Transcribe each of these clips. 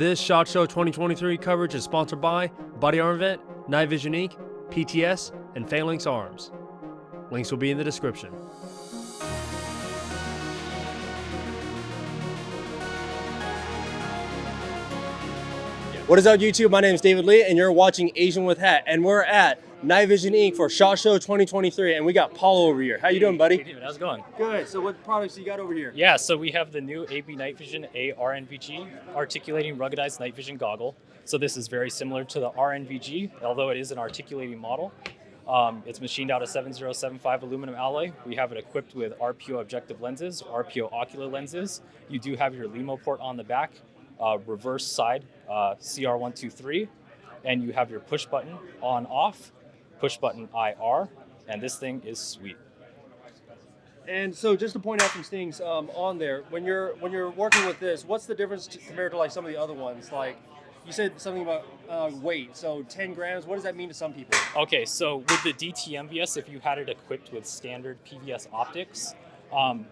This SHOT Show 2023 coverage is sponsored by Body Arm Event, Night Vision Inc., PTS, and Phalanx Arms. Links will be in the description. What is up, YouTube? My name is David Lee, and you're watching Asian with Hat, and we're at Night Vision Inc. for SHOT Show 2023, and we got Paul over here. How you doing, buddy? Hey, David, how's it going? Good. So what products you got over here? Yeah, so we have the new AB Night Vision A RNVG, articulating ruggedized night vision goggle. So this is very similar to the RNVG, although it is an articulating model. It's machined out of 7075 aluminum alloy. We have it equipped with RPO objective lenses, RPO ocular lenses. You do have your LEMO port on the back, reverse side CR123, and you have your push button on off, push button IR, and this thing is sweet. And so just to point out some things on there, when you're working with this, what's the difference compared to like some of the other ones? Like you said something about weight, so 10 grams, what does that mean to some people? Okay, so with the DTMVS, if you had it equipped with standard PVS optics,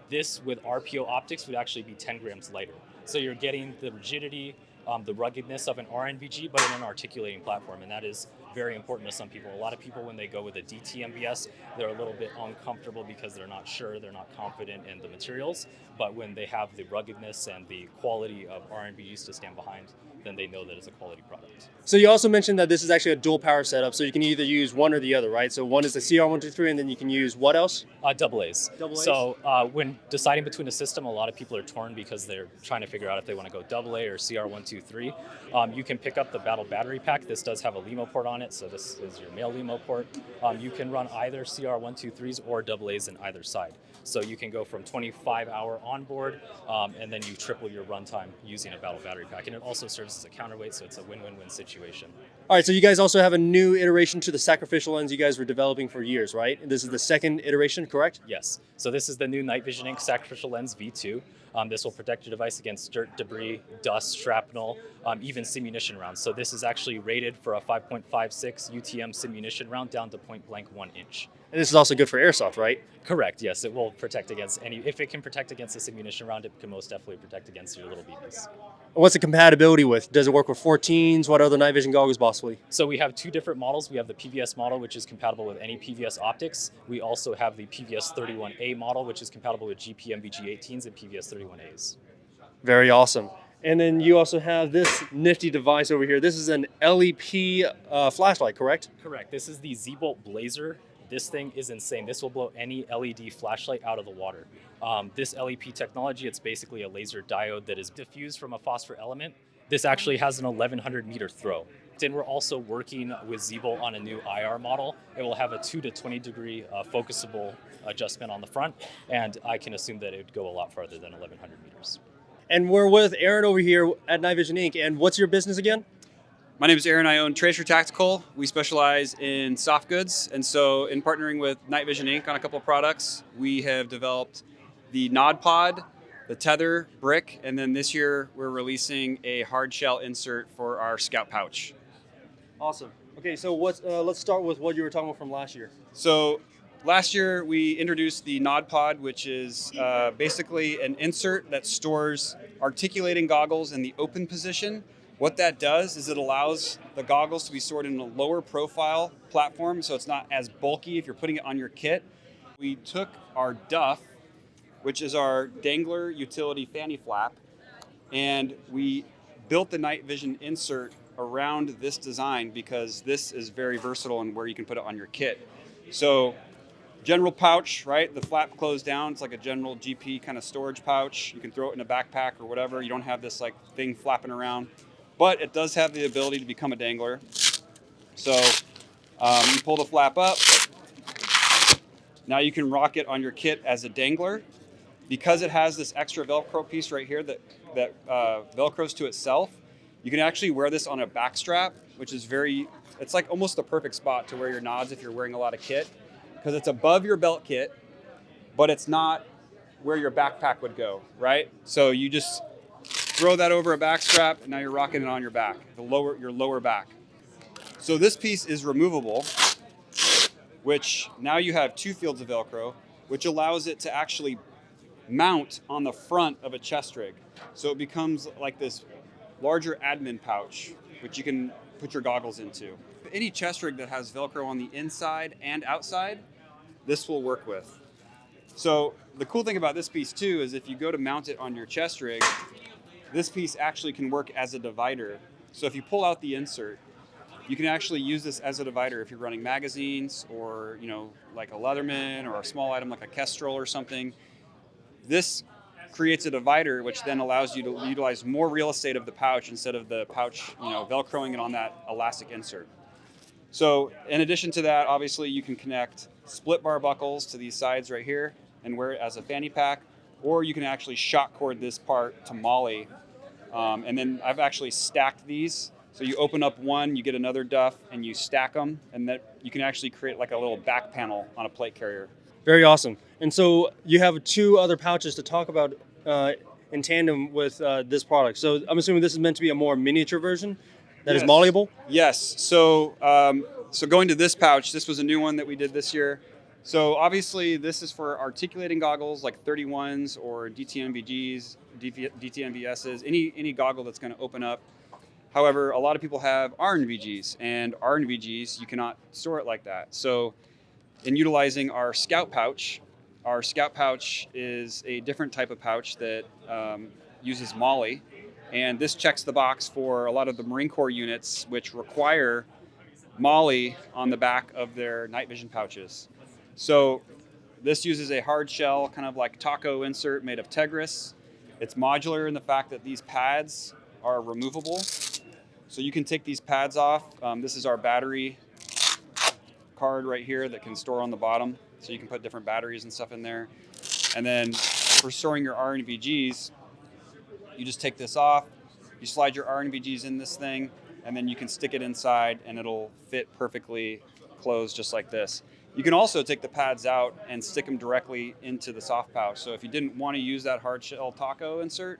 this with RPO optics would actually be 10 grams lighter. So you're getting the rigidity, the ruggedness of an RNVG, but in an articulating platform, and that is very important to some people. A lot of people, when they go with a DTMVS, they're a little bit uncomfortable because they're not sure, they're not confident in the materials, but when they have the ruggedness and the quality of RNVGs to stand behind, then they know that it's a quality product. So you also mentioned that this is actually a dual power setup, so you can either use one or the other, right? So one is the CR123, and then you can use what else? Double A's. So when deciding between a system, a lot of people are torn because they're trying to figure out if they want to go AA or CR123. You can pick up the Battle Battery Pack. This does have a LEMO port on it, so this is your male LEMO port. You can run either CR123s or AA's in either side. So you can go from 25-hour onboard, and then you triple your runtime using a Battle Battery Pack. And it also serves as a counterweight, so it's a win-win-win situation. All right, so you guys also have a new iteration to the sacrificial lens you guys were developing for years, right? This is the second iteration, correct? Yes. So this is the new Night Vision Inc. Sacrificial Lens V2. This will protect your device against dirt, debris, dust, shrapnel, even simunition rounds. So this is actually rated for a 5.56 UTM simunition round down to point blank 1 inch. And this is also good for airsoft, right? Correct, yes. It will protect against any, if it can protect against a simunition round, it can most definitely protect against your little BBs. What's the compatibility with? Does it work with 14s? What other night vision goggles possibly? So we have two different models. We have the PVS model, which is compatible with any PVS optics. We also have the PVS 31A model, which is compatible with GPMVG 18s and PVS 31As. Very awesome. And then you also have this nifty device over here. This is an LEP flashlight, correct? Correct. This is the Z-Bolt Blazer. This thing is insane. This will blow any LED flashlight out of the water. This LEP technology, it's basically a laser diode that is diffused from a phosphor element. This actually has an 1100 meter throw. Then we're also working with Z-Bolt on a new IR model. It will have a 2 to 20 degree focusable adjustment on the front, and I can assume that it would go a lot farther than 1100 meters. And we're with Aaron over here at Night Vision Inc. And what's your business again? My name is Aaron. I own Tracer Tactical. We specialize in soft goods. And so in partnering with Night Vision Inc. on a couple of products, we have developed the Nod Pod, the Tether brick, and then this year we're releasing a hard shell insert for our Scout pouch. Awesome. Okay, so let's start with what you were talking about from last year. So last year we introduced the Nod Pod, which is basically an insert that stores articulating goggles in the open position. What that does is it allows the goggles to be stored in a lower profile platform, so it's not as bulky if you're putting it on your kit. We took our Duff, which is our dangler utility fanny flap, and we built the night vision insert around this design because this is very versatile in where you can put it on your kit. So general pouch, right? The flap closed down. It's like a general GP kind of storage pouch. You can throw it in a backpack or whatever. You don't have this like thing flapping around. But it does have the ability to become a dangler. So you pull the flap up. Now you can rock it on your kit as a dangler. Because it has this extra Velcro piece right here that Velcros to itself, you can actually wear this on a back strap, which is it's like almost the perfect spot to wear your nods if you're wearing a lot of kit, because it's above your belt kit, but it's not where your backpack would go, right? So you just throw that over a back strap, and now you're rocking it on your back, your lower back. So this piece is removable, which now you have 2 fields of Velcro, which allows it to actually mount on the front of a chest rig. So it becomes like this larger admin pouch, which you can put your goggles into. Any chest rig that has Velcro on the inside and outside, this will work with. So the cool thing about this piece too is if you go to mount it on your chest rig, this piece actually can work as a divider. So if you pull out the insert, you can actually use this as a divider if you're running magazines or, like a Leatherman or a small item like a Kestrel or something. This creates a divider, which then allows you to utilize more real estate of the pouch instead of the pouch, Velcroing it on that elastic insert. So in addition to that, obviously you can connect split bar buckles to these sides right here and wear it as a fanny pack, or you can actually shock cord this part to MOLLE. And then I've actually stacked these. So you open up one, you get another duff, and you stack them, and that you can actually create like a little back panel on a plate carrier. Very awesome. And so you have 2 other pouches to talk about in tandem with this product. So I'm assuming this is meant to be a more miniature version that is malleable? Yes. So going to this pouch, this was a new one that we did this year. So obviously this is for articulating goggles like 31s or DTMVGs, DTMVSs, any goggle that's going to open up. However, a lot of people have RNVGs, and RNVGs, you cannot store it like that. So in utilizing our Scout pouch is a different type of pouch that uses MOLLE. And this checks the box for a lot of the Marine Corps units, which require MOLLE on the back of their night vision pouches. So this uses a hard shell, kind of like taco insert made of Tegris. It's modular in the fact that these pads are removable. So you can take these pads off. This is our battery card right here that can store on the bottom. So you can put different batteries and stuff in there. And then for storing your RNVGs, you just take this off, you slide your RNVGs in this thing, and then you can stick it inside and it'll fit perfectly closed just like this. You can also take the pads out and stick them directly into the soft pouch. So if you didn't want to use that hard shell taco insert,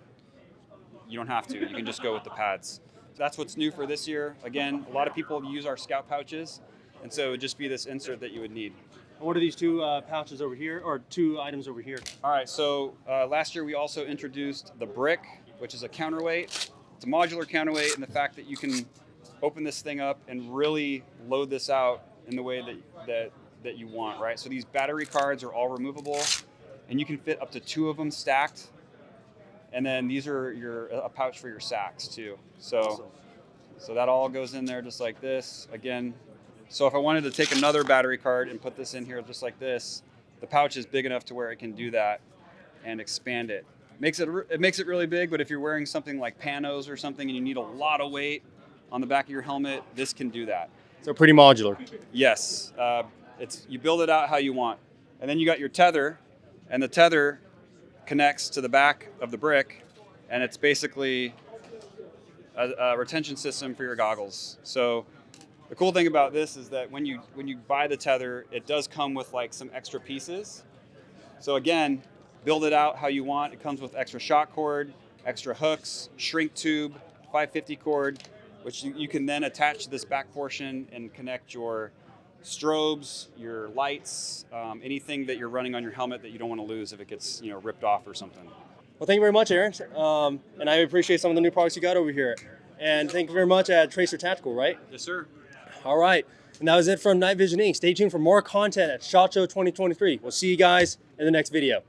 you don't have to. You can just go with the pads. That's what's new for this year. Again, a lot of people use our Scout pouches, and so it would just be this insert that you would need. What are these 2 pouches over here, or 2 items over here? All right, so last year we also introduced the Brick, which is a counterweight. It's a modular counterweight in the fact that you can open this thing up and really load this out in the way that you want, right? So these battery cards are all removable, and you can fit up to 2 of them stacked. And then these are a pouch for your sacks too. So that all goes in there just like this. Again, so if I wanted to take another battery card and put this in here just like this, the pouch is big enough to where it can do that and expand it. It makes it really big, but if you're wearing something like panos or something and you need a lot of weight on the back of your helmet, this can do that. So pretty modular. Yes, you build it out how you want. And then you got your tether, and the tether connects to the back of the Brick, and it's basically a retention system for your goggles. So the cool thing about this is that when you buy the tether, it does come with like some extra pieces. So again, build it out how you want. It comes with extra shock cord, extra hooks, shrink tube, 550 cord, which you can then attach to this back portion and connect your strobes, your lights, anything that you're running on your helmet that you don't want to lose if it gets ripped off or something. Well, thank you very much, Aaron. And I appreciate some of the new products you got over here. And thank you very much at Tracer Tactical, right? Yes, sir. All right. And that was it from Night Vision Inc. Stay tuned for more content at SHOT Show 2023. We'll see you guys in the next video.